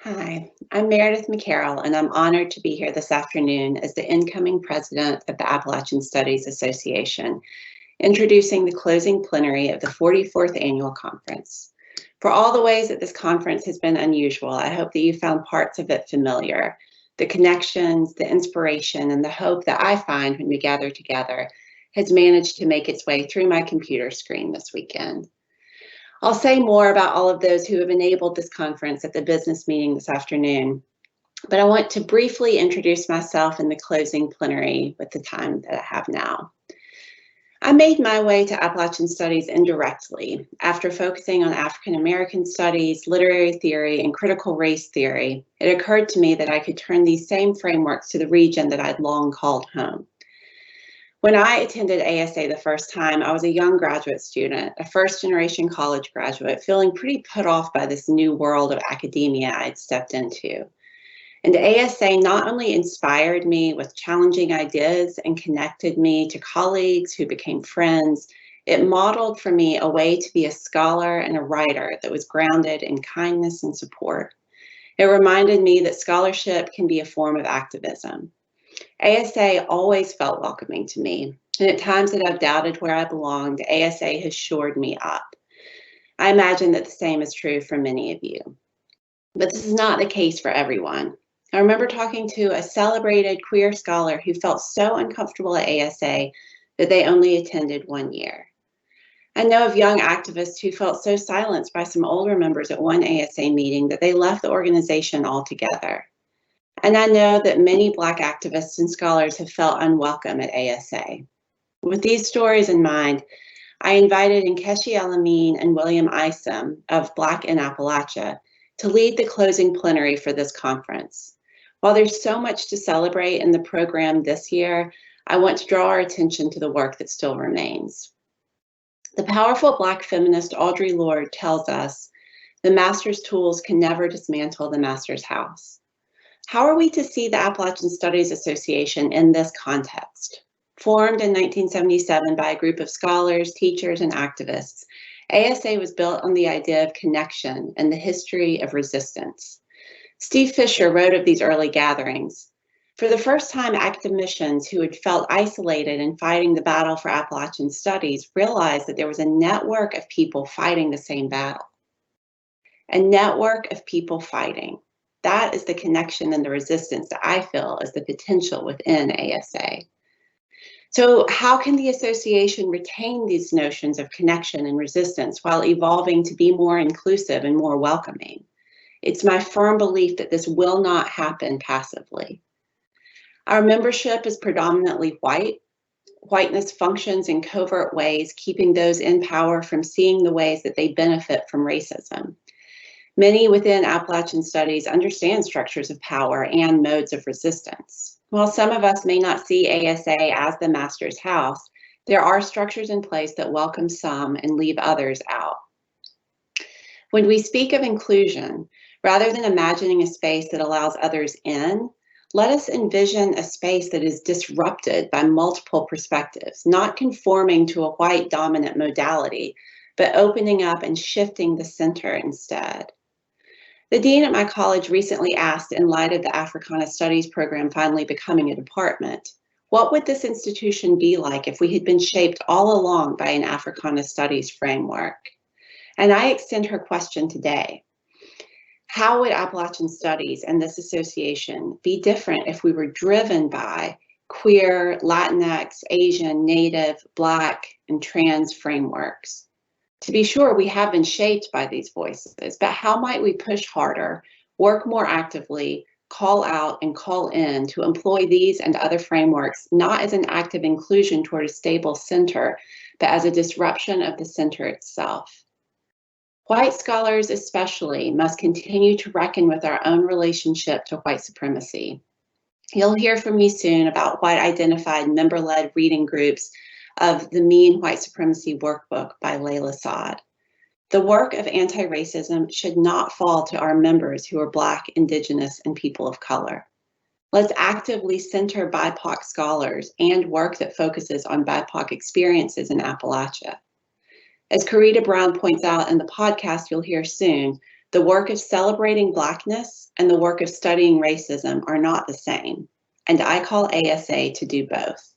Hi, I'm Meredith McCarroll, and I'm honored to be here this afternoon as the incoming president of the Appalachian Studies Association, introducing the closing plenary of the 44th Annual Conference. For all the ways that this conference has been unusual, I hope that you found parts of it familiar. The connections, the inspiration, and the hope that I find when we gather together has managed to make its way through my computer screen this weekend. I'll say more about all of those who have enabled this conference at the business meeting this afternoon, but I want to briefly introduce myself in the closing plenary with the time that I have now. I made my way to Appalachian Studies indirectly after focusing on African American studies, literary theory, and critical race theory. It occurred to me that I could turn these same frameworks to the region that I'd long called home. When I attended ASA the first time, I was a young graduate student, a first-generation college graduate, feeling pretty put off by this new world of academia I'd stepped into. And ASA not only inspired me with challenging ideas and connected me to colleagues who became friends, it modeled for me a way to be a scholar and a writer that was grounded in kindness and support. It reminded me that scholarship can be a form of activism. ASA always felt welcoming to me, and at times that I've doubted where I belonged, ASA has shored me up. I imagine that the same is true for many of you. But this is not the case for everyone. I remember talking to a celebrated queer scholar who felt so uncomfortable at ASA that they only attended 1 year. I know of young activists who felt so silenced by some older members at one ASA meeting that they left the organization altogether. And I know that many Black activists and scholars have felt unwelcome at ASA. With these stories in mind, I invited Nkechi Alameen and William Isom of Black in Appalachia to lead the closing plenary for this conference. While there's so much to celebrate in the program this year, I want to draw our attention to the work that still remains. The powerful Black feminist Audre Lorde tells us, the master's tools can never dismantle the master's house. How are we to see the Appalachian Studies Association in this context? Formed in 1977 by a group of scholars, teachers, and activists, ASA was built on the idea of connection and the history of resistance. Steve Fisher wrote of these early gatherings. For the first time, academicians who had felt isolated in fighting the battle for Appalachian studies realized that there was a network of people fighting the same battle. A network of people fighting. That is the connection and the resistance that I feel is the potential within ASA. So how can the association retain these notions of connection and resistance while evolving to be more inclusive and more welcoming? It's my firm belief that this will not happen passively. Our membership is predominantly white. Whiteness functions in covert ways, keeping those in power from seeing the ways that they benefit from racism. Many within Appalachian Studies understand structures of power and modes of resistance. While some of us may not see ASA as the master's house, there are structures in place that welcome some and leave others out. When we speak of inclusion, rather than imagining a space that allows others in, let us envision a space that is disrupted by multiple perspectives, not conforming to a white dominant modality, but opening up and shifting the center instead. The dean at my college recently asked, in light of the Africana Studies program finally becoming a department, what would this institution be like if we had been shaped all along by an Africana Studies framework? And I extend her question today. How would Appalachian Studies and this association be different if we were driven by queer, Latinx, Asian, Native, Black, and trans frameworks? To be sure, we have been shaped by these voices, but how might we push harder, work more actively, call out and call in to employ these and other frameworks, not as an act of inclusion toward a stable center, but as a disruption of the center itself? White scholars especially must continue to reckon with our own relationship to white supremacy. You'll hear from me soon about white-identified member-led reading groups of the Me and White Supremacy Workbook by Layla Saad. The work of anti-racism should not fall to our members who are Black, Indigenous, and people of color. Let's actively center BIPOC scholars and work that focuses on BIPOC experiences in Appalachia. As Karita Brown points out in the podcast you'll hear soon, The work of celebrating Blackness and the work of studying racism are not the same, and I call ASA to do both.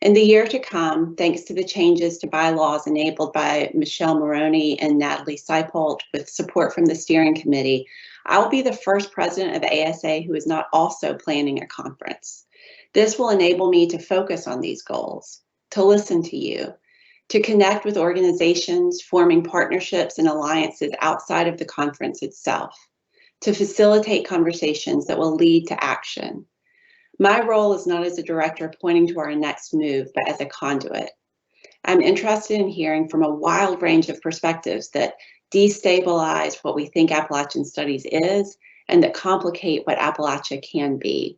In the year to come, thanks to the changes to bylaws enabled by Michelle Moroney and Natalie Seipolt with support from the steering committee, I will be the first president of ASA who is not also planning a conference. This will enable me to focus on these goals, to listen to you, to connect with organizations, forming partnerships and alliances outside of the conference itself, to facilitate conversations that will lead to action. My role is not as a director pointing to our next move, but as a conduit. I'm interested in hearing from a wide range of perspectives that destabilize what we think Appalachian Studies is and that complicate what Appalachia can be.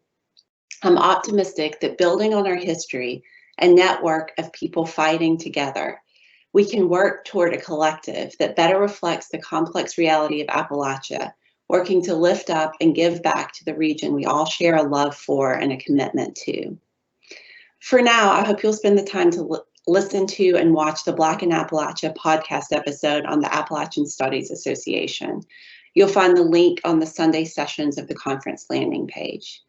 I'm optimistic that building on our history, a network of people fighting together, we can work toward a collective that better reflects the complex reality of Appalachia, working to lift up and give back to the region we all share a love for and a commitment to. For now, I hope you'll spend the time to listen to and watch the Black in Appalachia podcast episode on the Appalachian Studies Association. You'll find the link on the Sunday sessions of the conference landing page.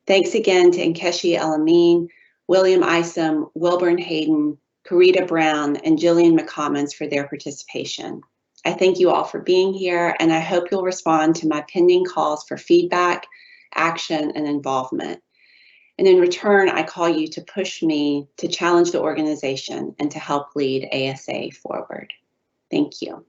Thanks again to Nkechi Elamine, William Isom, Wilburn Hayden, Karita Brown, and Jillian McCommons for their participation. I thank you all for being here, and I hope you'll respond to my pending calls for feedback, action, and involvement. And in return, I call you to push me to challenge the organization and to help lead ASA forward. Thank you.